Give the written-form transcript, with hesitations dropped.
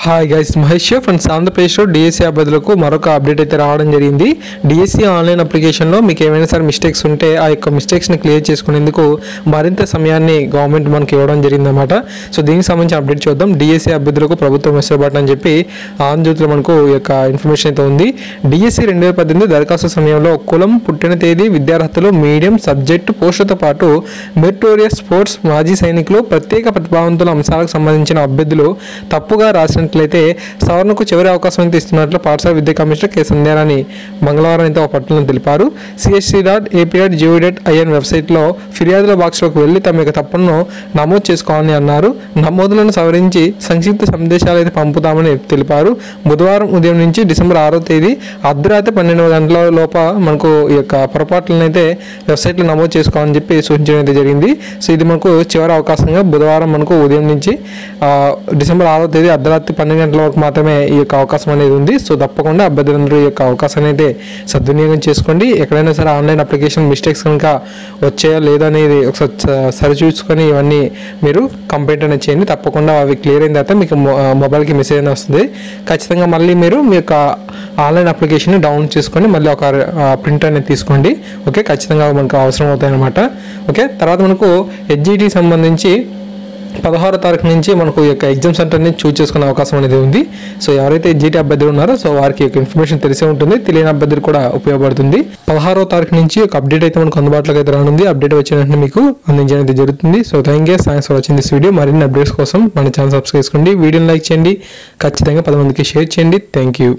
Hi guys, Mahesh friends. ఆంధ్రప్రదేశ్లో DSC అభ్యర్థులకు మరొక అప్డేట్ అయితే రావడం జరిగింది. డిఎస్సి ఆన్లైన్ అప్లికేషన్లో మీకు ఏమైనా సరే మిస్టేక్స్ ఉంటే ఆ యొక్క మిస్టేక్స్ని క్లియర్ చేసుకునేందుకు మరింత సమయాన్ని గవర్నమెంట్ మనకి ఇవ్వడం జరిగిందన్నమాట. సో దీనికి సంబంధించిన అప్డేట్ చూద్దాం. డిఎస్సి అభ్యర్థులకు ప్రభుత్వం వెసులుబాటు అని చెప్పి ఆంధ్రజ్యోతిలో మనకు ఈ యొక్క ఇన్ఫర్మేషన్ అయితే ఉంది. డిఎస్సి 2018 దరఖాస్తు సమయంలో కులం, పుట్టిన తేదీ, విద్యార్హతలు, మీడియం, సబ్జెక్టు, పోస్టుతో పాటు మెరిటోరియస్, స్పోర్ట్స్, మాజీ సైనికులు, ప్రత్యేక ప్రతిభావంతుల అంశాలకు సంబంధించిన అభ్యర్థులు తప్పుగా రాసినట్లయితే సవరణకు చివరి అవకాశం అయితే ఇస్తున్నట్లు పాఠశాల విద్యా కమిషనర్ కె సంధ్యారాణి మంగళవారం అయితే ఒక ప్రకటనలో తెలిపారు. CSC.ap.gov.in వెబ్సైట్లో ఫిర్యాదుల బాక్స్లోకి వెళ్లి తమ యొక్క తప్పులను నమోదు చేసుకోవాలని అన్నారు. నమోదులను సవరించి సంక్షిప్త సందేశాలు అయితే పంపుతామని తెలిపారు. బుధవారం ఉదయం నుంచి డిసెంబర్ 6వ తేదీ అర్ధరాత్రి 12 గంటల లోప మనకు ఈ యొక్క పొరపాట్లను అయితే వెబ్సైట్లో నమోదు చేసుకోవాలని చెప్పి సూచించడం అయితే జరిగింది. సో ఇది మనకు చివరి అవకాశంగా బుధవారం మనకు ఉదయం నుంచి డిసెంబర్ 6వ తేదీ అర్ధరాత్రి 12 గంటల వరకు మాత్రమే ఈ యొక్క అవకాశం అనేది ఉంది. సో తప్పకుండా అభ్యర్థులందరూ ఈ యొక్క అవకాశాన్ని అయితే సద్వినియోగం చేసుకోండి. ఎక్కడైనా సరే ఆన్లైన్ అప్లికేషన్ మిస్టేక్స్ కనుక వచ్చాయా లేదా అనేది ఒకసారి సరిచూసుకొని ఇవన్నీ మీరు కంప్లైంట్ అనేది చేయండి. తప్పకుండా అవి క్లియర్ అయిన తర్వాత మీకు మొబైల్కి మెసేజ్ అనేది వస్తుంది. ఖచ్చితంగా మళ్ళీ మీరు మీ యొక్క ఆన్లైన్ అప్లికేషన్ డౌన్లోడ్ చేసుకొని మళ్ళీ ఒక ప్రింట్ అనేది తీసుకోండి. ఓకే, ఖచ్చితంగా మనకు అవసరం అవుతాయి అన్నమాట. ఓకే, తర్వాత మనకు HGT సంబంధించి 16వ తారీఖు నుంచి మనకు ఈ యొక్క ఎగ్జామ్ సెంటర్ని చూస్ చేసుకునే అవకాశం అనేది ఉంది. సో ఎవరైతే HGT అభ్యర్థులు ఉన్నారో సో వారికి యొక్క ఇన్ఫర్మేషన్ తెలిసే ఉంటుంది, తెలియని అభ్యర్థులు కూడా ఉపయోగపడుతుంది. 16వ తారీఖు నుంచి ఒక అప్డేట్ అయితే మనకు అందుబాటులోకి అయితే రానుంది. అప్డేట్ వచ్చిన వెంటనే మీకు అందించడం అయితే జరుగుతుంది. So thanks for watching this video. మరిన్ని అప్డేట్స్ కోసం మన ఛానల్ సబ్స్క్రైబ్ చేసుకోండి, వీడియోని లైక్ చేయండి, ఖచ్చితంగా 10 మందికి షేర్ చేయండి. Thank you.